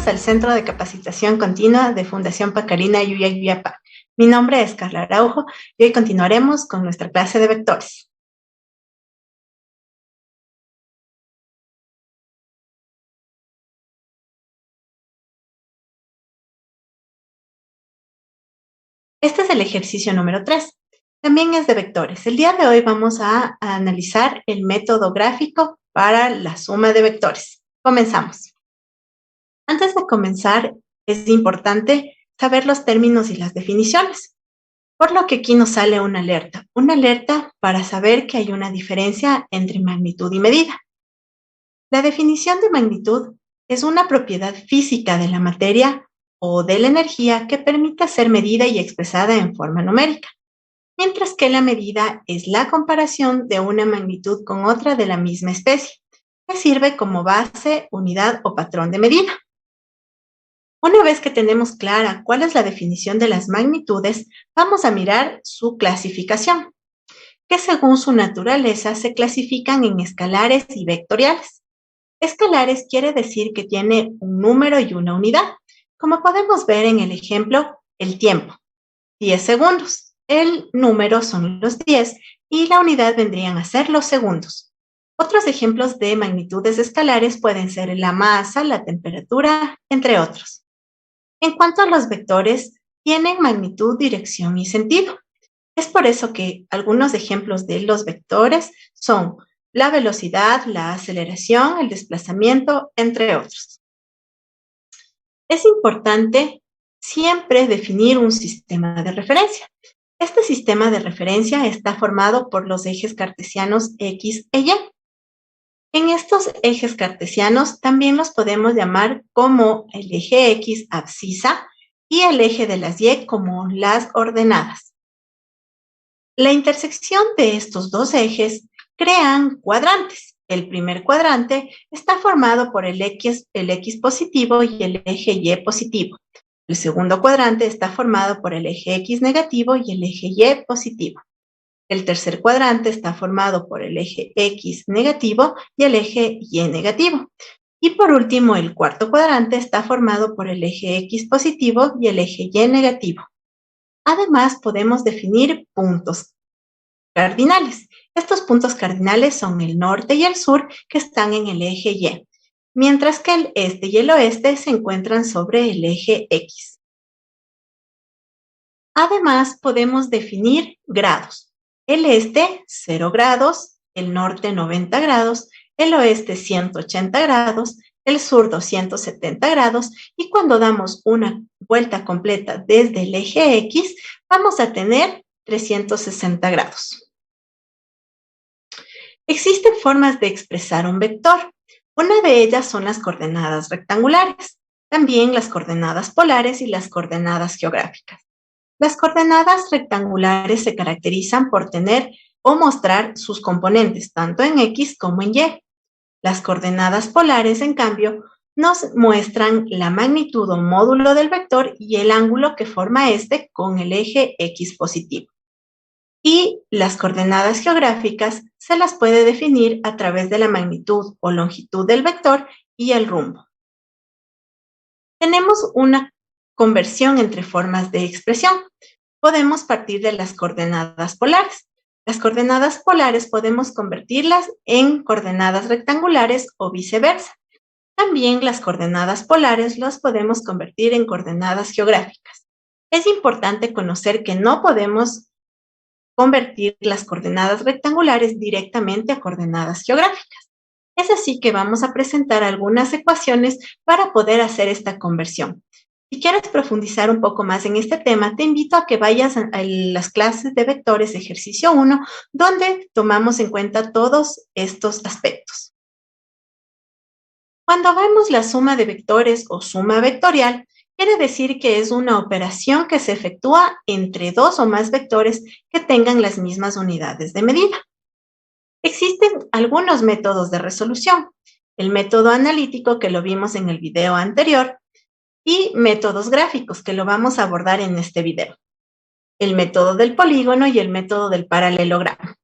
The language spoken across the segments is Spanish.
Bienvenidos al Centro de Capacitación Continua de Fundación Pacarina Yuyayuyapa. Mi nombre es Carla Araujo y hoy continuaremos con nuestra clase de vectores. Este es el ejercicio número 3. También es de vectores. El día de hoy vamos a analizar el método gráfico para la suma de vectores. Comenzamos. Antes de comenzar, es importante saber los términos y las definiciones, por lo que aquí nos sale una alerta para saber que hay una diferencia entre magnitud y medida. La definición de magnitud es una propiedad física de la materia o de la energía que permite ser medida y expresada en forma numérica, mientras que la medida es la comparación de una magnitud con otra de la misma especie, que sirve como base, unidad o patrón de medida. Una vez que tenemos clara cuál es la definición de las magnitudes, vamos a mirar su clasificación, que según su naturaleza se clasifican en escalares y vectoriales. Escalares quiere decir que tiene un número y una unidad, como podemos ver en el ejemplo, el tiempo, 10 segundos. El número son los 10 y la unidad vendrían a ser los segundos. Otros ejemplos de magnitudes escalares pueden ser la masa, la temperatura, entre otros. En cuanto a los vectores, tienen magnitud, dirección y sentido. Es por eso que algunos ejemplos de los vectores son la velocidad, la aceleración, el desplazamiento, entre otros. Es importante siempre definir un sistema de referencia. Este sistema de referencia está formado por los ejes cartesianos X e Y. En estos ejes cartesianos también los podemos llamar como el eje X abscisa y el eje de las Y como las ordenadas. La intersección de estos dos ejes crean cuadrantes. El primer cuadrante está formado por el X positivo y el eje Y positivo. El segundo cuadrante está formado por el eje X negativo y el eje Y positivo. El tercer cuadrante está formado por el eje X negativo y el eje Y negativo. Y por último, el cuarto cuadrante está formado por el eje X positivo y el eje Y negativo. Además, podemos definir puntos cardinales. Estos puntos cardinales son el norte y el sur, que están en el eje Y, mientras que el este y el oeste se encuentran sobre el eje X. Además, podemos definir grados. El este, 0 grados, el norte, 90 grados, el oeste, 180 grados, el sur, 270 grados, y cuando damos una vuelta completa desde el eje X, vamos a tener 360 grados. Existen formas de expresar un vector. Una de ellas son las coordenadas rectangulares, también las coordenadas polares y las coordenadas geográficas. Las coordenadas rectangulares se caracterizan por tener o mostrar sus componentes tanto en X como en Y. Las coordenadas polares, en cambio, nos muestran la magnitud o módulo del vector y el ángulo que forma este con el eje X positivo. Y las coordenadas geográficas se las puede definir a través de la magnitud o longitud del vector y el rumbo. Tenemos una conversión entre formas de expresión. Podemos partir de las coordenadas polares. Las coordenadas polares podemos convertirlas en coordenadas rectangulares o viceversa. También las coordenadas polares las podemos convertir en coordenadas geográficas. Es importante conocer que no podemos convertir las coordenadas rectangulares directamente a coordenadas geográficas. Es así que vamos a presentar algunas ecuaciones para poder hacer esta conversión. Si quieres profundizar un poco más en este tema, te invito a que vayas a las clases de vectores ejercicio 1, donde tomamos en cuenta todos estos aspectos. Cuando vemos la suma de vectores o suma vectorial, quiere decir que es una operación que se efectúa entre dos o más vectores que tengan las mismas unidades de medida. Existen algunos métodos de resolución. El método analítico, que lo vimos en el video anterior, y métodos gráficos, que lo vamos a abordar en este video. El método del polígono y el método del paralelogramo.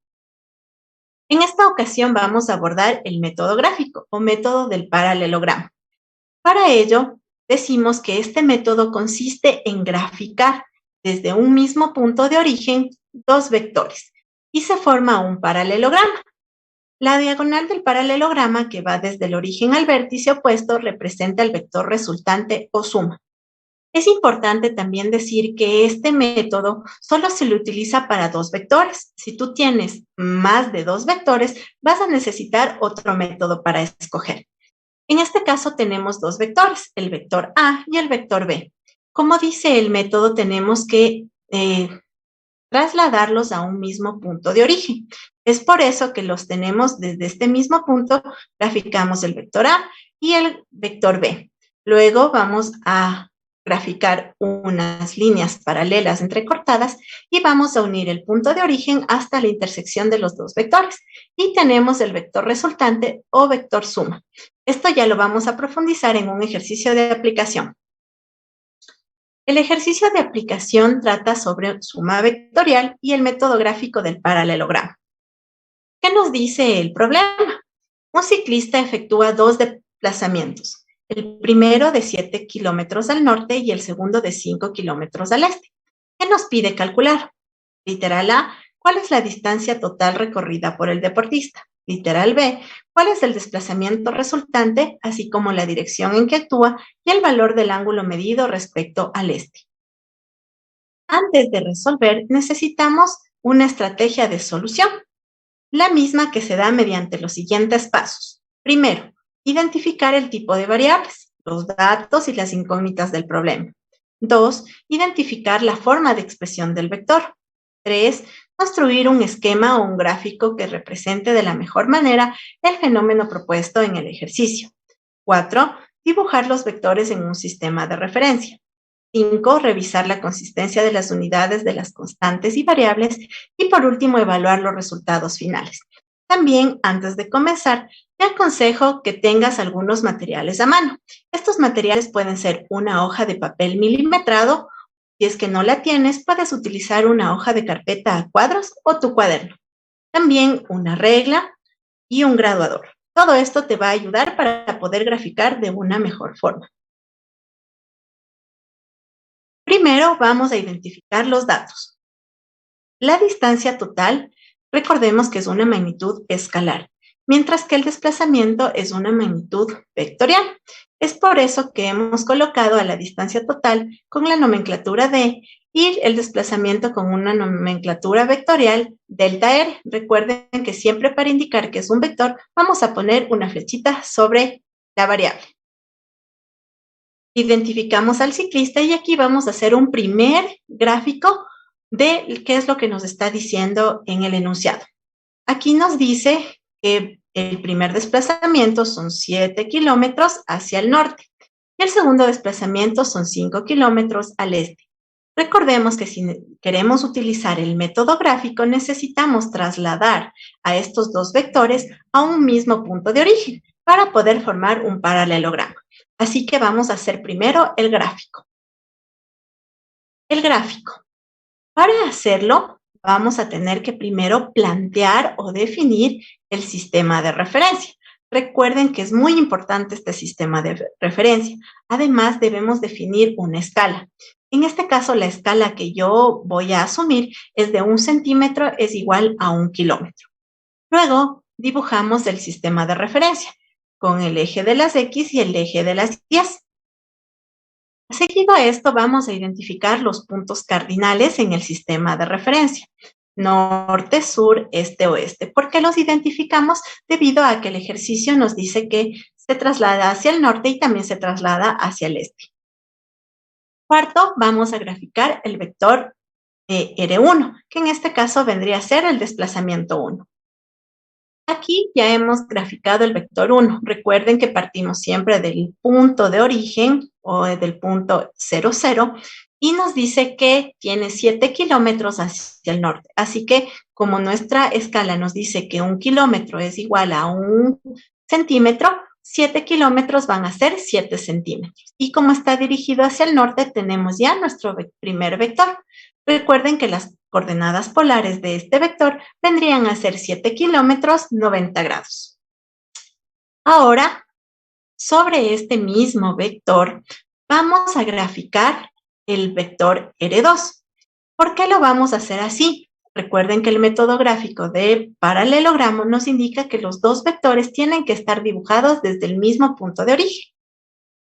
En esta ocasión vamos a abordar el método gráfico o método del paralelogramo. Para ello, decimos que este método consiste en graficar desde un mismo punto de origen dos vectores y se forma un paralelograma. La diagonal del paralelograma, que va desde el origen al vértice opuesto, representa el vector resultante o suma. Es importante también decir que este método solo se lo utiliza para dos vectores. Si tú tienes más de dos vectores, vas a necesitar otro método para escoger. En este caso tenemos dos vectores, el vector A y el vector B. Como dice el método, tenemos que trasladarlos a un mismo punto de origen. Es por eso que los tenemos desde este mismo punto, graficamos el vector A y el vector B. Luego vamos a graficar unas líneas paralelas entrecortadas y vamos a unir el punto de origen hasta la intersección de los dos vectores. Y tenemos el vector resultante o vector suma. Esto ya lo vamos a profundizar en un ejercicio de aplicación. El ejercicio de aplicación trata sobre suma vectorial y el método gráfico del paralelogramo. ¿Qué nos dice el problema? Un ciclista efectúa dos desplazamientos, el primero de 7 kilómetros al norte y el segundo de 5 kilómetros al este. ¿Qué nos pide calcular? Literal A, ¿cuál es la distancia total recorrida por el deportista? Literal B, ¿cuál es el desplazamiento resultante, así como la dirección en que actúa y el valor del ángulo medido respecto al este? Antes de resolver, necesitamos una estrategia de solución, la misma que se da mediante los siguientes pasos. Primero, identificar el tipo de variables, los datos y las incógnitas del problema. 2, identificar la forma de expresión del vector. 3, construir un esquema o un gráfico que represente de la mejor manera el fenómeno propuesto en el ejercicio. 4, dibujar los vectores en un sistema de referencia. 5, revisar la consistencia de las unidades de las constantes y variables. Y por último, evaluar los resultados finales. También, antes de comenzar, te aconsejo que tengas algunos materiales a mano. Estos materiales pueden ser una hoja de papel milimetrado. Si es que no la tienes, puedes utilizar una hoja de carpeta a cuadros o tu cuaderno. También una regla y un graduador. Todo esto te va a ayudar para poder graficar de una mejor forma. Primero vamos a identificar los datos. La distancia total, recordemos que es una magnitud escalar, mientras que el desplazamiento es una magnitud vectorial. Es por eso que hemos colocado a la distancia total con la nomenclatura D y el desplazamiento con una nomenclatura vectorial delta R. Recuerden que siempre para indicar que es un vector vamos a poner una flechita sobre la variable. Identificamos al ciclista y aquí vamos a hacer un primer gráfico de qué es lo que nos está diciendo en el enunciado. Aquí nos dice que el primer desplazamiento son 7 kilómetros hacia el norte y el segundo desplazamiento son 5 kilómetros al este. Recordemos que si queremos utilizar el método gráfico necesitamos trasladar a estos dos vectores a un mismo punto de origen para poder formar un paralelograma. Así que vamos a hacer primero el gráfico. El gráfico. Para hacerlo, vamos a tener que primero plantear o definir el sistema de referencia. Recuerden que es muy importante este sistema de referencia. Además, debemos definir una escala. En este caso, la escala que yo voy a asumir es de 1 centímetro es igual a 1 kilómetro. Luego, dibujamos el sistema de referencia con el eje de las X y el eje de las Y. Seguido a esto, vamos a identificar los puntos cardinales en el sistema de referencia. Norte, sur, este, oeste. ¿Por qué los identificamos? Debido a que el ejercicio nos dice que se traslada hacia el norte y también se traslada hacia el este. Cuarto, vamos a graficar el vector R1, que en este caso vendría a ser el desplazamiento 1. Aquí ya hemos graficado el vector 1. Recuerden que partimos siempre del punto de origen o del punto 0, 0 y nos dice que tiene 7 kilómetros hacia el norte. Así que como nuestra escala nos dice que 1 kilómetro es igual a 1 centímetro, 7 kilómetros van a ser 7 centímetros. Y como está dirigido hacia el norte, tenemos ya nuestro primer vector. Recuerden que las coordenadas polares de este vector vendrían a ser 7 kilómetros, 90 grados. Ahora, sobre este mismo vector, vamos a graficar el vector R2. ¿Por qué lo vamos a hacer así? Recuerden que el método gráfico de paralelogramo nos indica que los dos vectores tienen que estar dibujados desde el mismo punto de origen.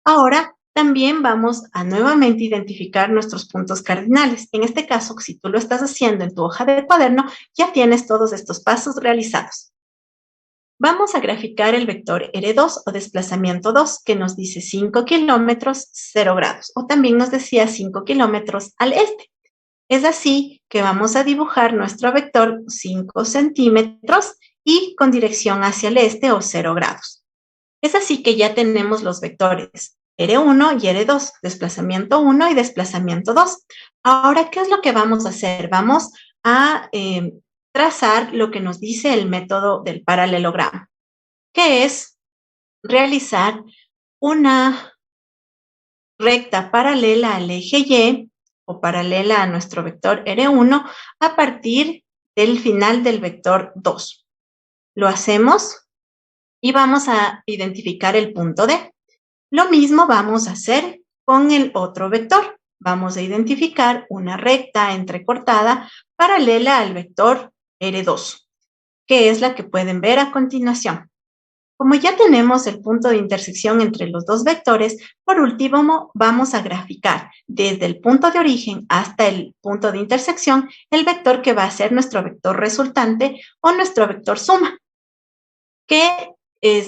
Ahora, también vamos a nuevamente identificar nuestros puntos cardinales. En este caso, si tú lo estás haciendo en tu hoja de cuaderno, ya tienes todos estos pasos realizados. Vamos a graficar el vector R2 o desplazamiento 2, que nos dice 5 kilómetros, 0 grados, o también nos decía 5 kilómetros al este. Es así que vamos a dibujar nuestro vector 5 centímetros y con dirección hacia el este o 0 grados. Es así que ya tenemos los vectores R1 y R2, desplazamiento 1 y desplazamiento 2. Ahora, ¿qué es lo que vamos a hacer? Vamos a trazar lo que nos dice el método del paralelogramo, que es realizar una recta paralela al eje Y o paralela a nuestro vector R1 a partir del final del vector 2. Lo hacemos y vamos a identificar el punto D. Lo mismo vamos a hacer con el otro vector. Vamos a identificar una recta entrecortada paralela al vector R2, que es la que pueden ver a continuación. Como ya tenemos el punto de intersección entre los dos vectores, por último vamos a graficar desde el punto de origen hasta el punto de intersección el vector que va a ser nuestro vector resultante o nuestro vector suma, que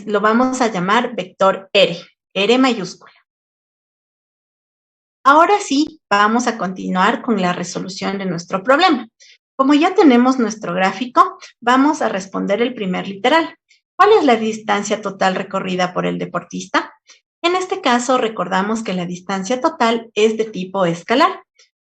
lo vamos a llamar vector R mayúscula. Ahora sí, vamos a continuar con la resolución de nuestro problema. Como ya tenemos nuestro gráfico, vamos a responder el primer literal. ¿Cuál es la distancia total recorrida por el deportista? En este caso, recordamos que la distancia total es de tipo escalar.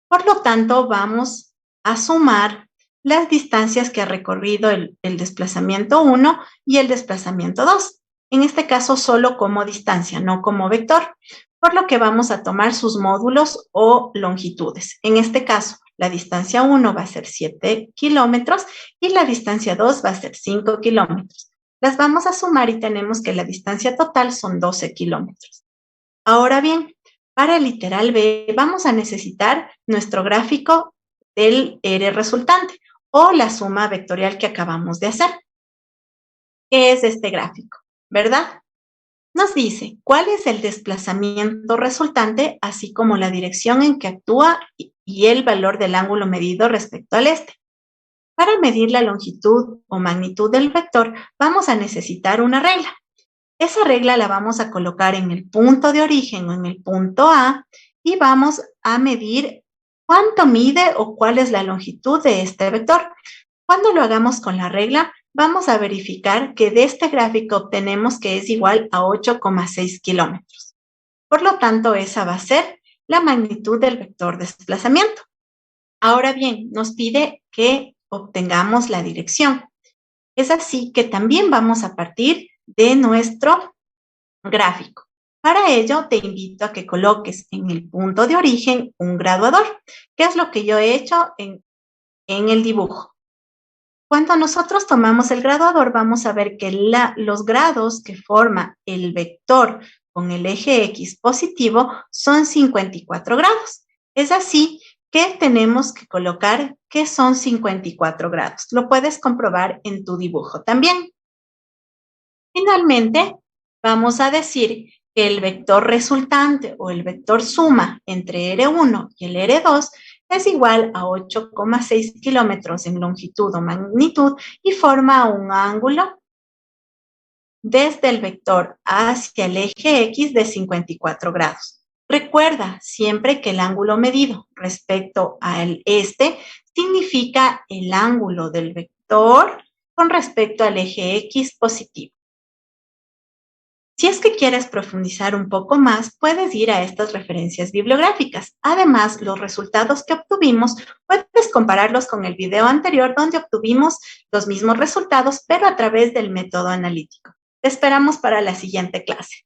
Por lo tanto, vamos a sumar las distancias que ha recorrido el desplazamiento 1 y el desplazamiento 2. En este caso, solo como distancia, no como vector, por lo que vamos a tomar sus módulos o longitudes. En este caso, la distancia 1 va a ser 7 kilómetros y la distancia 2 va a ser 5 kilómetros. Las vamos a sumar y tenemos que la distancia total son 12 kilómetros. Ahora bien, para el literal B vamos a necesitar nuestro gráfico del R resultante o la suma vectorial que acabamos de hacer. ¿Qué es este gráfico? ¿Verdad? Nos dice cuál es el desplazamiento resultante, así como la dirección en que actúa y el valor del ángulo medido respecto al este. Para medir la longitud o magnitud del vector, vamos a necesitar una regla. Esa regla la vamos a colocar en el punto de origen o en el punto A y vamos a medir cuánto mide o cuál es la longitud de este vector. Cuando lo hagamos con la regla, vamos a verificar que de este gráfico obtenemos que es igual a 8,6 kilómetros. Por lo tanto, esa va a ser la magnitud del vector desplazamiento. Ahora bien, nos pide que obtengamos la dirección. Es así que también vamos a partir de nuestro gráfico. Para ello, te invito a que coloques en el punto de origen un graduador, que es lo que yo he hecho en el dibujo. Cuando nosotros tomamos el graduador, vamos a ver que los grados que forma el vector con el eje X positivo son 54 grados. Es así que tenemos que colocar que son 54 grados. Lo puedes comprobar en tu dibujo también. Finalmente, vamos a decir que el vector resultante o el vector suma entre R1 y el R2 es igual a 8,6 kilómetros en longitud o magnitud y forma un ángulo desde el vector hacia el eje X de 54 grados. Recuerda siempre que el ángulo medido respecto al este significa el ángulo del vector con respecto al eje X positivo. Si es que quieres profundizar un poco más, puedes ir a estas referencias bibliográficas. Además, los resultados que obtuvimos, puedes compararlos con el video anterior donde obtuvimos los mismos resultados, pero a través del método analítico. Te esperamos para la siguiente clase.